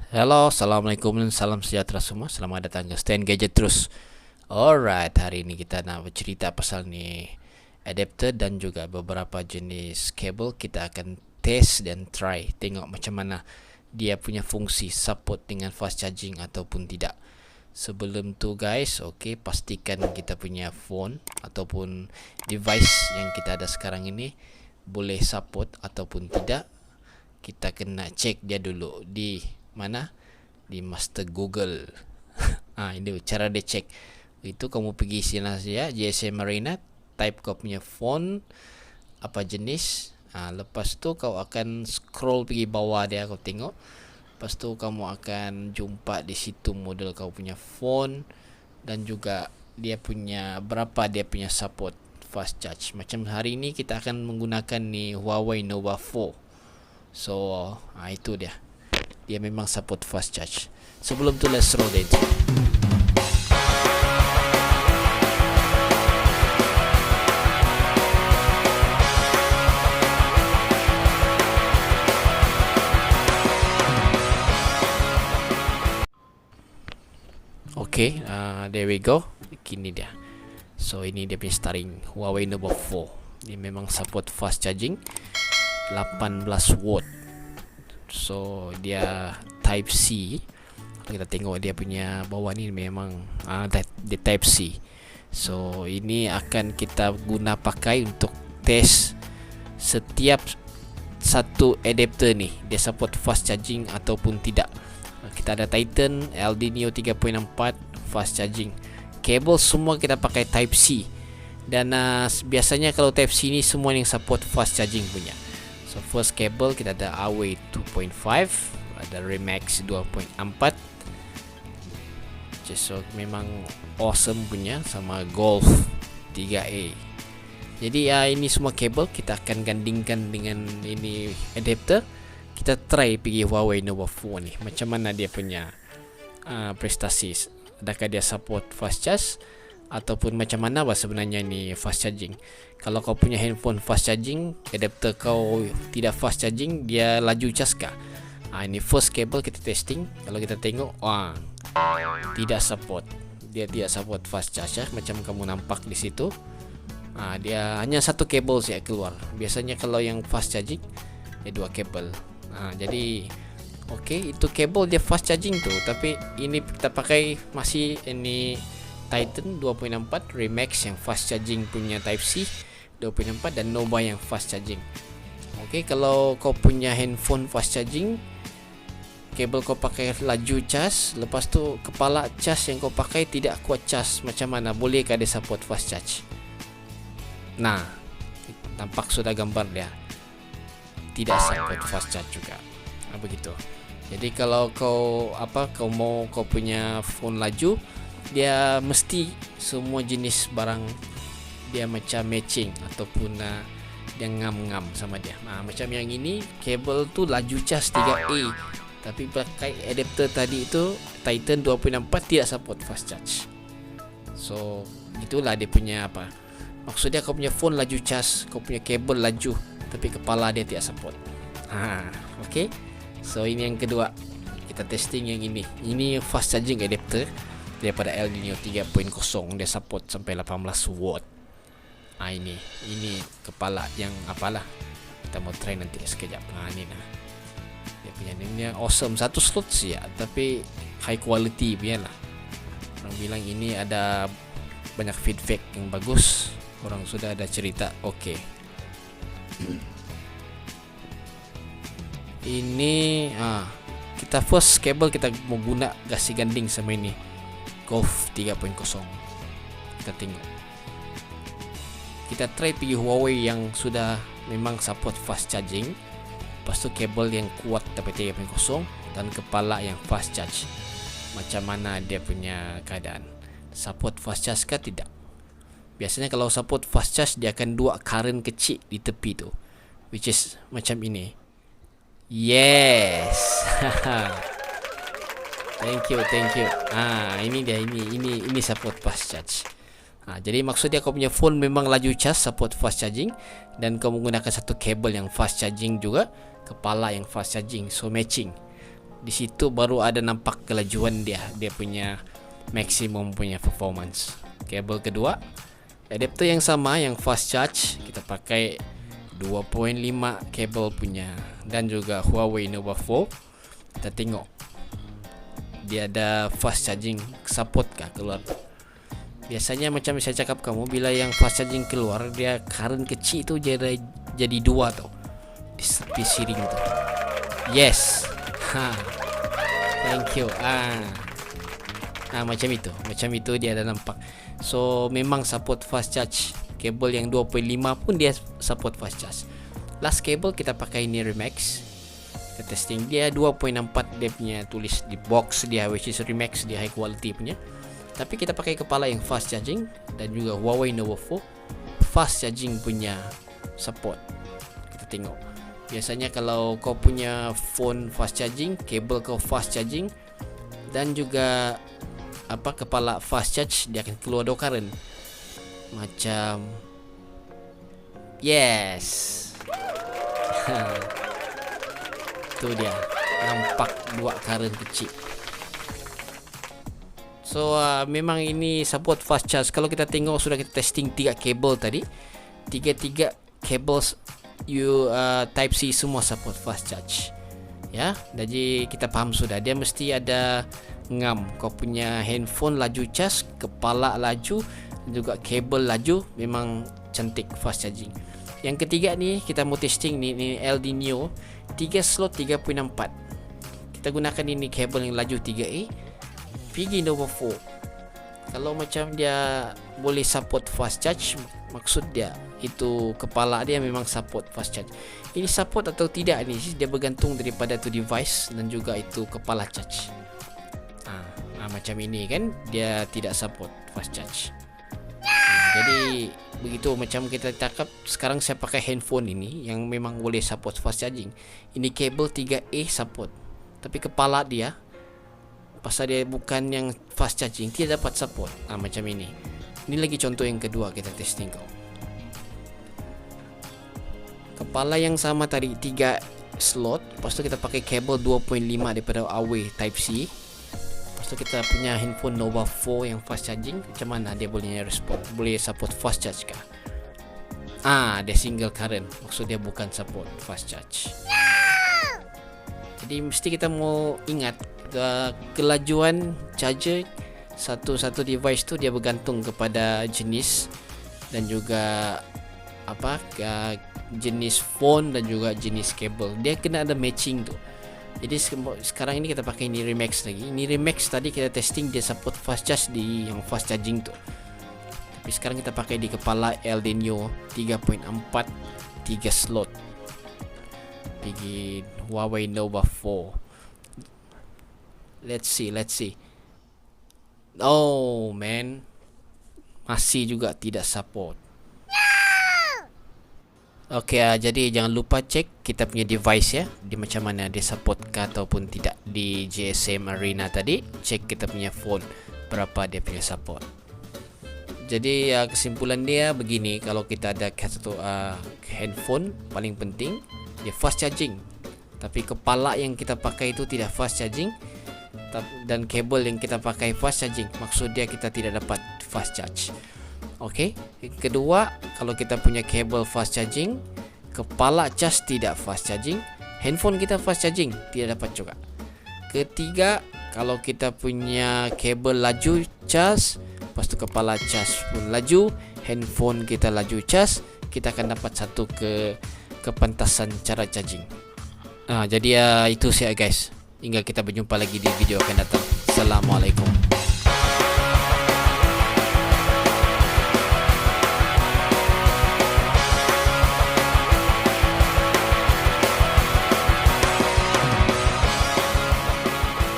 Halo, assalamualaikum dan salam sejahtera semua. Selamat datang ke Stand Gadget Terus. Alright, hari ini kita nak bercerita pasal ni adapter dan juga beberapa jenis kabel. Kita akan test dan try, tengok macam mana dia punya fungsi, support dengan fast charging ataupun tidak. Sebelum tu guys, pastikan kita punya phone ataupun device yang kita ada sekarang ini boleh support ataupun tidak. Kita kena cek dia dulu di mana, di master Google. Ini cara dia cek. Itu kamu pergi sini saja, GSM Marina, type kau punya phone apa jenis. Lepas tu kau akan scroll pergi bawah dia, kau tengok. Lepas tu kamu akan jumpa di situ model kau punya phone dan juga dia punya berapa dia punya support fast charge. Macam hari ini kita akan menggunakan ni Huawei Nova 4. So itu dia. Dia memang support fast charge. Sebelum tu let's roll the intro. There we go. Kini dia. So ini dia punya starting Huawei Nova 4. Dia memang support fast charging 18 watt. So dia type C. Kita tengok dia punya bawah ni memang dia type C. So ini akan kita guna pakai untuk test setiap satu adapter ni dia support fast charging ataupun tidak. Kita ada Titan LD Neo 3.4 fast charging. Kabel semua kita pakai type C. Dan biasanya kalau type C ni semua yang support fast charging punya. So first cable kita ada AW 2.5, ada Remax 2.4. So memang awesome punya, sama Golf 3A. Jadi ini semua kabel kita akan gandingkan dengan ini adapter. Kita try pergi Huawei Nova 4 ni, macam mana dia punya prestasi. Adakah dia support fast charge ataupun macam mana sebenarnya ni fast charging. Kalau kau punya handphone fast charging, adapter kau tidak fast charging, dia laju cas kah? Ini first cable kita testing. Kalau kita tengok tidak support. Dia tidak support fast charge macam kamu nampak di situ. Dia hanya satu kabel saja keluar. Biasanya kalau yang fast charging dia dua kabel. Jadi itu kabel dia fast charging tu, tapi ini kita pakai masih ini Titan 2.4 Remax yang fast charging punya type C 2.4 dan Nova yang fast charging. Kalau kau punya handphone fast charging, kabel kau pakai laju cas, lepas tu kepala cas yang kau pakai tidak kuat cas, macam mana bolehkah dia support fast charge? Nampak sudah gambar dia tidak support fast charge juga. Begitu. Jadi kalau kau kau punya phone laju, dia mesti semua jenis barang dia macam matching ataupun dia ngam-ngam sama dia. Macam yang ini kabel tu laju cas 3A, tapi pakai adapter tadi itu Titan 2.4 tidak support fast charge. So itulah dia punya maksudnya kau punya phone laju cas, kau punya kabel laju, tapi kepala dia tidak support. So ini yang kedua. Kita testing yang ini. Ini fast charging adapter daripada LD Neo 3.0, dia support sampai 18 watt. Ini kepala yang apalah. Kita mau try nanti sekejap. Ini dia punya ni awesome, satu slot sih ya, tapi high quality punya lah. Orang bilang ini ada banyak feedback yang bagus. Orang sudah ada cerita. Ini kita first kabel kita mau guna gasih ganding sama ini Golf 3.0. Kita tengok. Kita try pergi Huawei yang sudah memang support fast charging. Lepas tu kabel yang kuat tapi 3.0 dan kepala yang fast charge. Macam mana dia punya keadaan? Support fast charge kah tidak? Biasanya kalau support fast charge dia akan dua current kecil di tepi tu, which is macam ini. Yes. Thank you. Ini dia, ini support fast charge. Jadi maksudnya kau punya phone memang laju cas, support fast charging, dan kau menggunakan satu kabel yang fast charging juga, kepala yang fast charging, so matching. Di situ baru ada nampak kelajuan dia punya maksimum punya performance. Kabel kedua, adapter yang sama, yang fast charge, kita pakai 2.5 kabel punya, dan juga Huawei Nova 4. Kita tengok dia ada fast charging support kah keluar. Biasanya macam saya cakap kamu, bila yang fast charging keluar, dia current kecil tu jadi 2 tau di tepi siring tu. Yes. Thank you. Macam itu dia ada nampak. So memang support fast charge. Kabel yang 2.5 pun dia support fast charge. Last kabel kita pakai ini Remax. Kita testing dia 2.4, dia punya tulis di box dia, which is Remax, dia high quality punya. Tapi kita pakai kepala yang fast charging, dan juga Huawei Nova 4 fast charging punya support. Kita tengok. Biasanya kalau kau punya phone fast charging, kabel kau fast charging, dan juga kepala fast charge, dia akan keluar current. Macam yes. Tu dia, nampak 2 current kecil. So memang ini support fast charge. Kalau kita tengok, sudah kita testing 3 kabel tadi, 3 cables Type C semua support fast charge. Ya, jadi kita paham sudah, dia mesti ada ngam. Kau punya handphone laju cas, kepala laju, juga kabel laju, memang cantik fast charging. Yang ketiga ni kita mau testing ni LD Neo 3 slot 3.4. Kita gunakan ini kabel yang laju 3A, pergi Nova 4. Kalau macam dia boleh support fast charge, maksud dia itu kepala dia memang support fast charge. Ini support atau tidak ni, dia bergantung daripada tu device dan juga itu kepala charge. Macam ini kan, dia tidak support fast charge. Jadi begitu, macam kita cakap sekarang saya pakai handphone ini yang memang boleh support fast charging. Ini kabel 3A support, tapi kepala dia, pasal dia bukan yang fast charging, tidak dapat support. Macam ini. Ini lagi contoh yang kedua kita testing kau. Kepala yang sama tadi 3 slot, lepas tu kita pakai kabel 2.5 daripada Huawei Type C. Lepas tu kita punya handphone Nova 4 yang fast charging, macam mana dia boleh respon, boleh support fast charge kah? Dia single current, maksud dia bukan support fast charge. Jadi mesti kita mau ingat, kelajuan charger satu device tu dia bergantung kepada jenis dan juga jenis phone dan juga jenis kabel. Dia kena ada matching tu. Jadi sekarang ini kita pakai ini Remax lagi. Ini Remax tadi kita testing dia support fast charge di yang fast charging tu. Tapi sekarang kita pakai di kepala LD Neo 3.4 3 slot. Pergi Huawei Nova 4. Let's see. Oh man, masih juga tidak support. Okay, jadi jangan lupa cek kita punya device ya, di macam mana dia support kah ataupun tidak. Di GSM Arena tadi, cek kita punya phone berapa dia punya support. Jadi kesimpulan dia begini, kalau kita ada satu handphone, paling penting dia fast charging, tapi kepala yang kita pakai itu tidak fast charging, dan kabel yang kita pakai fast charging, maksud dia kita tidak dapat fast charge. Okey. Kedua, kalau kita punya kabel fast charging, kepala cas tidak fast charging, handphone kita fast charging tidak dapat juga. Ketiga, kalau kita punya kabel laju cas, lepas tu kepala cas pun laju, handphone kita laju cas, kita akan dapat satu kepantasan cara charging. Jadi itu saja guys. Hingga kita berjumpa lagi di video akan datang. Assalamualaikum.